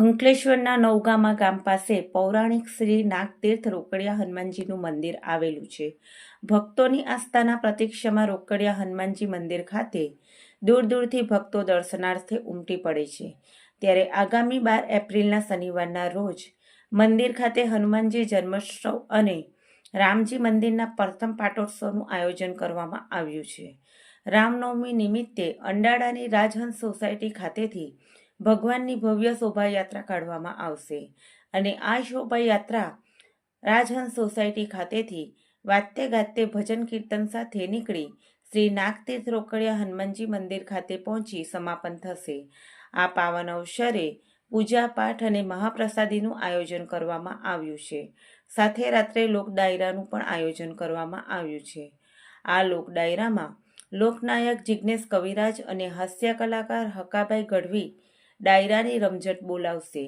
અંકલેશ્વરના નવગામા ગામ પાસે પૌરાણિક શ્રી નાગતીર્થ રોકડિયા હનુમાનજીનું મંદિર આવેલું છે. ભક્તોની આસ્થાના પ્રતીક્ષામાં રોકડિયા હનુમાનજી મંદિર ખાતે દૂર દૂરથી ભક્તો દર્શનાર્થે ઉમટી પડે છે. ત્યારે આગામી 12 એપ્રિલના શનિવારના રોજ મંદિર ખાતે હનુમાનજી જન્મોત્સવ અને રામજી મંદિરના પ્રથમ પાટોત્સવનું આયોજન કરવામાં આવ્યું છે. રામનવમી નિમિત્તે અંડાળાની રાજહંસ સોસાયટી ખાતેથી ભગવાનની ભવ્ય શોભાયાત્રા કાઢવામાં આવશે અને આ શોભાયાત્રા રાજહંસ સોસાયટી ખાતેથી વાતે ગાતે ભજન કીર્તન સાથે નીકળી શ્રી નાગતીર્થ રોકડિયા હનુમાનજી મંદિર ખાતે પહોંચી સમાપન થશે. આ પાવન અવસરે પૂજા પાઠ અને મહાપ્રસાદીનું આયોજન કરવામાં આવ્યું છે. સાથે રાત્રે લોક ડાયરાનું પણ આયોજન કરવામાં આવ્યું છે. આ લોક ડાયરામાં લોકનાયક જિજ્ઞેશ કવિરાજ અને હાસ્ય કલાકાર હકાભાઈ ગઢવી ડાયરાની રમઝટ બોલાવશે.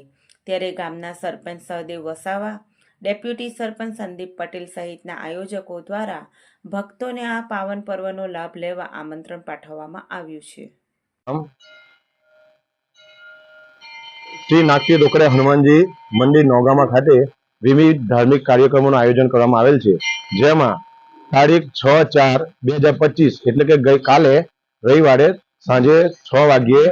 ત્યારે ગામના સરપંચ સહદેવ વસાવા, ડેપ્યુટી સરપંચ સંદીપ પટેલ સહિતના આયોજકો દ્વારા ભક્તોને આ પાવન પર્વનો લાભ લેવા આમંત્રણ પાઠવવામાં આવ્યું છે. શ્રી નાગતીર્થ રોકડિયા હનુમાનજી મંદિર નવગામા ખાતે વિવિધ ધાર્મિક કાર્યક્રમોનું આયોજન કરવામાં આવેલ છે. જેમાં તારીખ 6/4/2025 એટલે કે ગઈકાલે રવિવારે સાંજે 6 વાગ્યે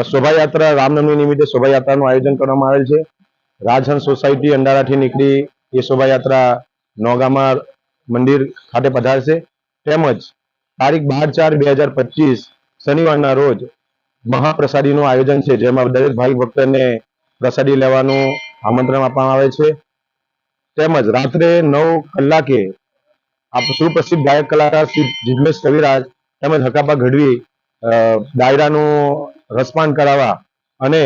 શોભાયાત્રા રામનવમી નિમિત્તે શોભાયાત્રાનું આયોજન કરવામાં આવેલ છે. રાજહંસ સોસાયટી અંડારાથી નીકળી એ શોભાયાત્રા નવગામા મંદિર ખાતે પધારશે. તેમજ તારીખ 12/4/2025 શનિવારના રોજ મહાપ્રસાદીનું આયોજન છે, જેમાં દરેક ભાઈ ભક્તોને પ્રસાદી લેવાનું આમંત્રણ આપવામાં આવે છે. તેમજ રાત્રે 9 કલાકે સુપ્રસિદ્ધ ગાયક કલાકાર શ્રી જિજ્ઞેશ કવિરાજ તેમજ હકાભા ગઢવી ડાયરાનું રસપાન કરાવવા અને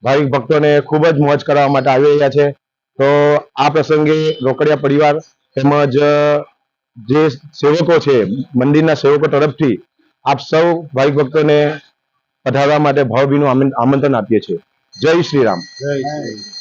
ભાવિક ભક્તોને ખૂબ જ મોજ કરવા માટે આવી રહ્યા છે. તો આ પ્રસંગે રોકડિયા પરિવાર તેમજ જે સેવકો છે, મંદિરના સેવકો તરફથી આપ સૌ ભાવિક ભક્તોને પધારવા માટે ભાવભીનું આમંત્રણ આપીએ છીએ. જય શ્રી રામ. જય શ્રી રામ.